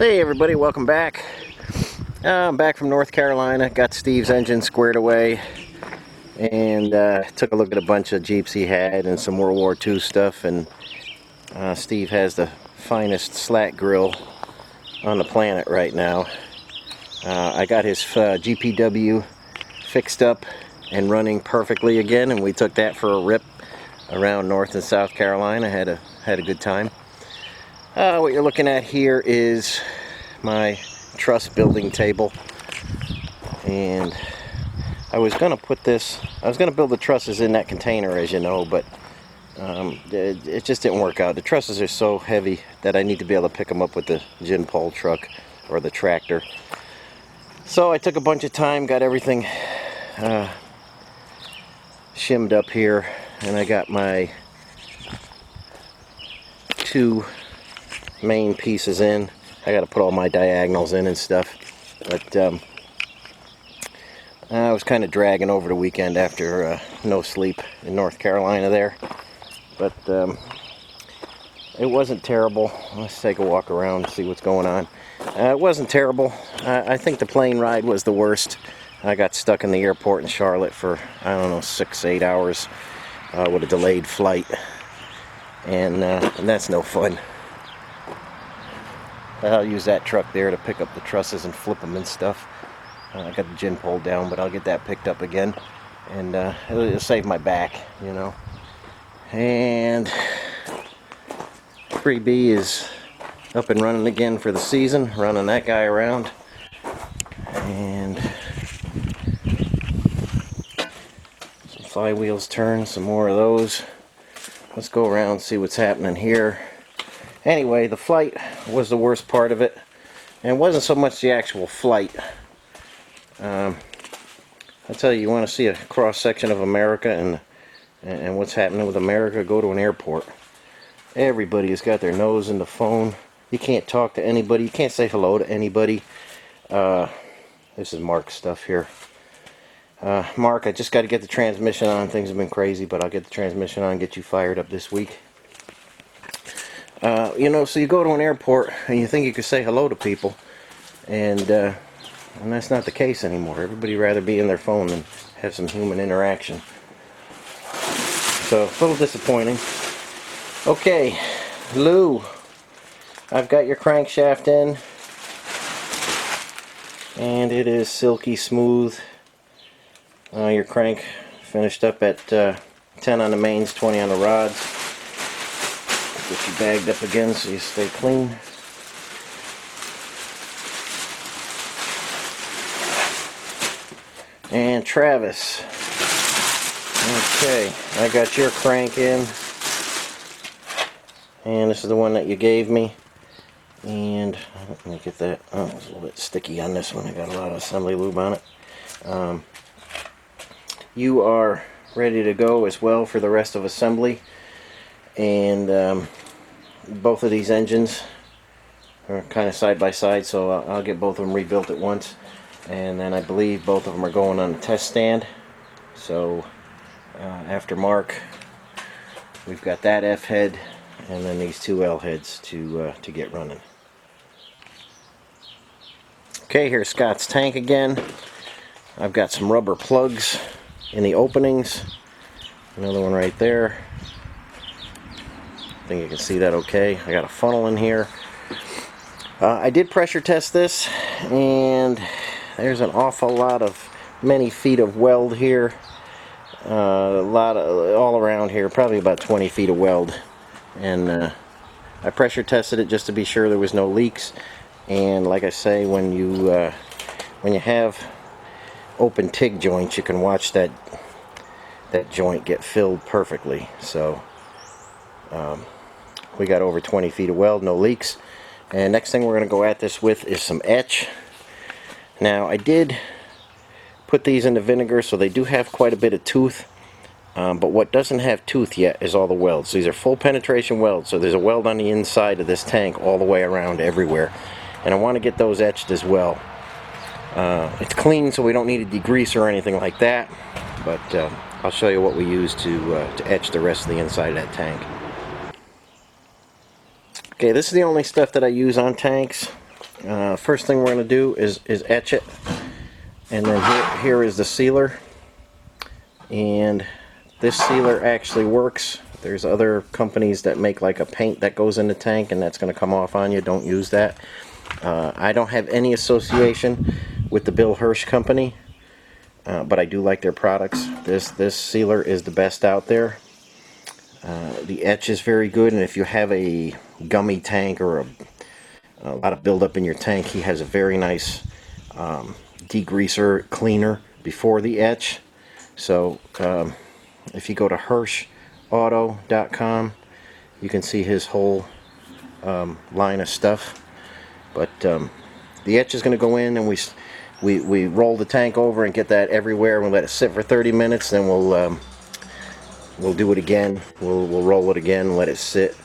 Hey everybody, welcome back. I'm back from North Carolina. Got Steve's engine squared away and took a look at a bunch of Jeeps he had and some World War II stuff. And Steve has the finest Slat grill on the planet right now. I got his GPW fixed up and running perfectly again, and we took that for a rip around North and South Carolina. Had a good time. What you're looking at here is my truss building table, and I was going to build the trusses in that container, as you know, but it just didn't work out. The trusses are so heavy that I need to be able to pick them up with the gin pole truck or the tractor. So I took a bunch of time, got everything shimmed up here, and I got my two main pieces in. I got to put all my diagonals in and stuff, but I was kind of dragging over the weekend after no sleep in North Carolina there, but it wasn't terrible. Let's take a walk around and see what's going on. It wasn't terrible. I think the plane ride was the worst. I got stuck in the airport in Charlotte for, I don't know, 6-8 hours with a delayed flight, and that's no fun. I'll use that truck there to pick up the trusses and flip them and stuff. I got the gin pole down, but I'll get that picked up again, and it'll save my back, you know. And 3B is up and running again for the season, running that guy around. And some flywheels turn, some more of those. Let's go around and see what's happening here. Anyway, the flight was the worst part of it, and it wasn't so much the actual flight. I tell you, you want to see a cross-section of America and what's happening with America, go to an airport. Everybody has got their nose in the phone. You can't talk to anybody. You can't say hello to anybody. This is Mark's stuff here. Mark, I just got to get the transmission on. Things have been crazy, but I'll get the transmission on and get you fired up this week. You know, so you go to an airport and you think you could say hello to people, and that's not the case anymore. Everybody rather be in their phone than have some human interaction. So, a little disappointing. Okay, Lou, I've got your crankshaft in, and it is silky smooth. Your crank finished up at 10 on the mains, 20 on the rods. Get you bagged up again so you stay clean. And Travis, okay, I got your crank in, and this is the one that you gave me. And let me get that. Oh, it's a little bit sticky on this one. I got a lot of assembly lube on it. You are ready to go as well for the rest of assembly. And both of these engines are kind of side by side, so I'll get both of them rebuilt at once, and then I believe both of them are going on the test stand. So after Mark, we've got that F head and then these two L heads to get running. Okay, here's Scott's tank again. I've got some rubber plugs in the openings, another one right there. I think you can see that okay. I got a funnel in here. I did pressure test this, and there's an awful lot of many feet of weld here. A lot of all around here, probably about 20 feet of weld. And I pressure tested it just to be sure there was no leaks. And like I say, when you have open TIG joints, you can watch that joint get filled perfectly. So we got over 20 feet of weld, no leaks. And next thing we're going to go at this with is some etch. Now, I did put these in the vinegar, so they do have quite a bit of tooth. But what doesn't have tooth yet is all the welds. These are full penetration welds, so there's a weld on the inside of this tank all the way around everywhere. And I want to get those etched as well. It's clean, so we don't need a degrease or anything like that. But I'll show you what we use to etch the rest of the inside of that tank. Okay, this is the only stuff that I use on tanks. First thing we're going to do is etch it, and then here is the sealer. And this sealer actually works. There's other companies that make like a paint that goes in the tank and that's going to come off on you. Don't use that. I don't have any association with the Bill Hirsch company, but I do like their products. This sealer is the best out there. The etch is very good, and if you have a gummy tank or a lot of buildup in your tank, he has a very nice degreaser cleaner before the etch. So if you go to hirschauto.com, you can see his whole line of stuff. But the etch is going to go in, and we roll the tank over and get that everywhere. We'll let it sit for 30 minutes, then we'll do it again. We'll roll it again, let it sit,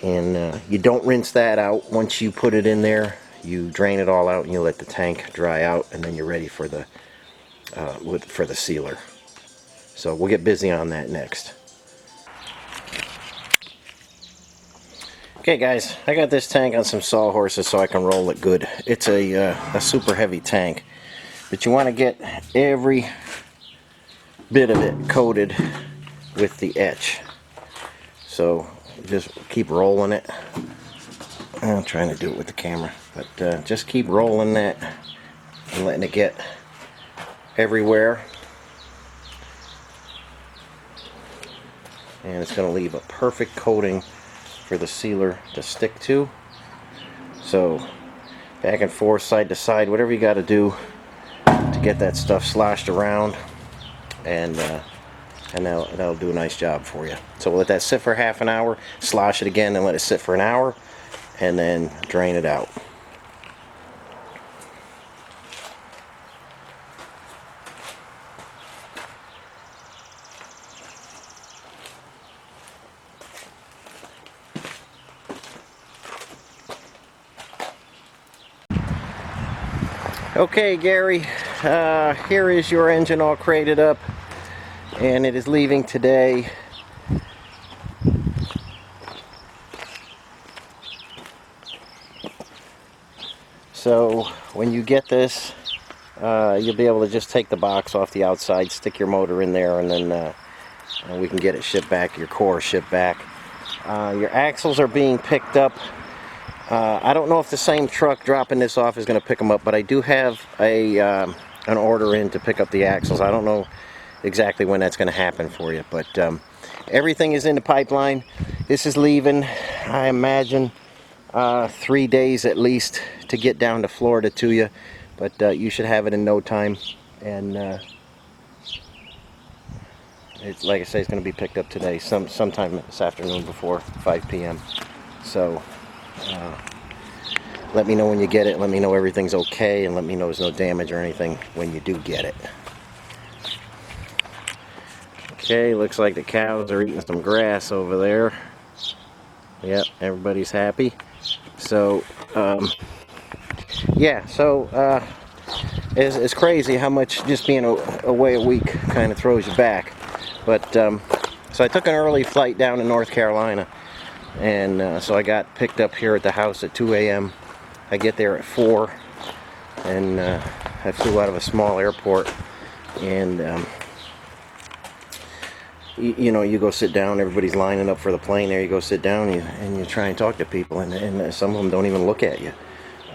and you don't rinse that out. Once you put it in there, you drain it all out and you let the tank dry out, and then you're ready for the sealer. So we'll get busy on that next. Okay guys, I got this tank on some sawhorses so I can roll it good. It's a super heavy tank, but you want to get every bit of it coated with the etch. So just keep rolling it. I'm trying to do it with the camera, but just keep rolling that and letting it get everywhere. And it's going to leave a perfect coating for the sealer to stick to. So back and forth, side to side, whatever you got to do to get that stuff sloshed around, and that'll do a nice job for you. So we'll let that sit for half an hour, slosh it again, and let it sit for an hour, and then drain it out. Okay, Gary, here is your engine all crated up, and it is leaving today. So when you get this, you'll be able to just take the box off the outside, stick your motor in there, and then we can get it shipped back, your core shipped back. Your axles are being picked up. I don't know if the same truck dropping this off is going to pick them up, but I do have an order in to pick up the axles. I don't know exactly when that's going to happen for you, but everything is in the pipeline. This is leaving, I imagine, 3 days at least to get down to Florida to you, but you should have it in no time. And it's, like I say, it's going to be picked up today, sometime this afternoon before 5 p.m. So let me know when you get it. Let me know everything's okay, and let me know there's no damage or anything when you do get it. Okay, looks like the cows are eating some grass over there. Yep, everybody's happy. So yeah, so it's crazy how much just being away a week kind of throws you back. But so I took an early flight down to North Carolina, and so I got picked up here at the house at 2 a.m. I get there at 4, and I flew out of a small airport, and you know, you go sit down, everybody's lining up for the plane there, you go sit down, and you try and talk to people, and some of them don't even look at you.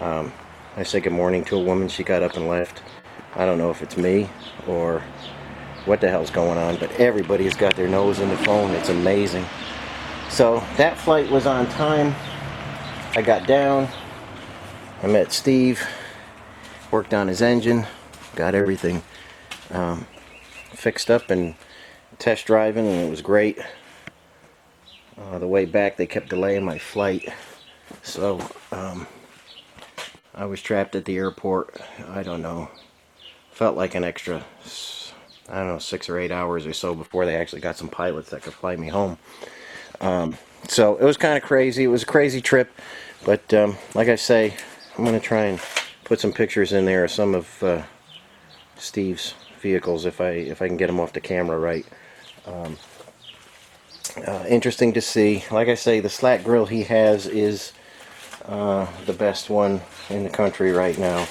I said good morning to a woman, she got up and left. I don't know if it's me or what the hell's going on, but everybody's got their nose in the phone. It's amazing. So that flight was on time. I got down, I met Steve, worked on his engine, got everything fixed up and test driving, and it was great. The way back they kept delaying my flight, so I was trapped at the airport. I don't know, felt like an extra, I don't know, 6 or 8 hours or so before they actually got some pilots that could fly me home. So it was kind of crazy. It was a crazy trip, but like I say, I'm going to try and put some pictures in there of some of Steve's vehicles if I can get them off the camera right. Interesting to see. Like I say, the Slat grill he has is the best one in the country right now.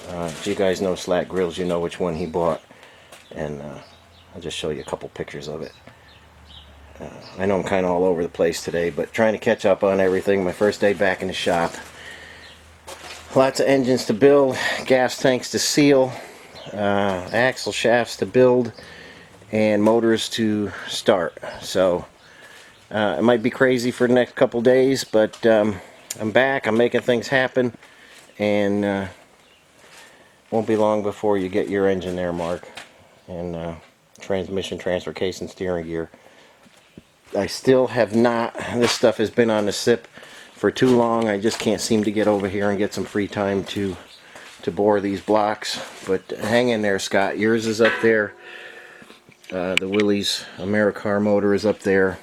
If you guys know Slat grills, you know which one he bought, and I'll just show you a couple pictures of it. I know I'm kind of all over the place today, but trying to catch up on everything. My first day back in the shop. Lots of engines to build, gas tanks to seal, axle shafts to build, and motors to start. So it might be crazy for the next couple days, but I'm back, I'm making things happen, and won't be long before you get your engine there, Mark, and transmission, transfer case, and steering gear. I still have not, this stuff has been on the SIP for too long. I just can't seem to get over here and get some free time to bore these blocks. But hang in there, Scott. Yours is up there. The Willys Americar motor is up there.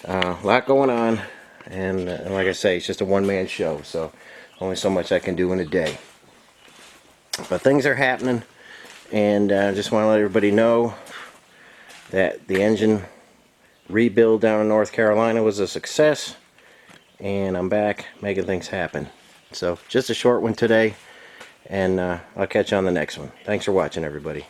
A lot going on, and like I say, it's just a one-man show, so only so much I can do in a day. But things are happening, and I just want to let everybody know that the engine rebuild down in North Carolina was a success, and I'm back making things happen. So just a short one today, and I'll catch you on the next one. Thanks for watching, everybody.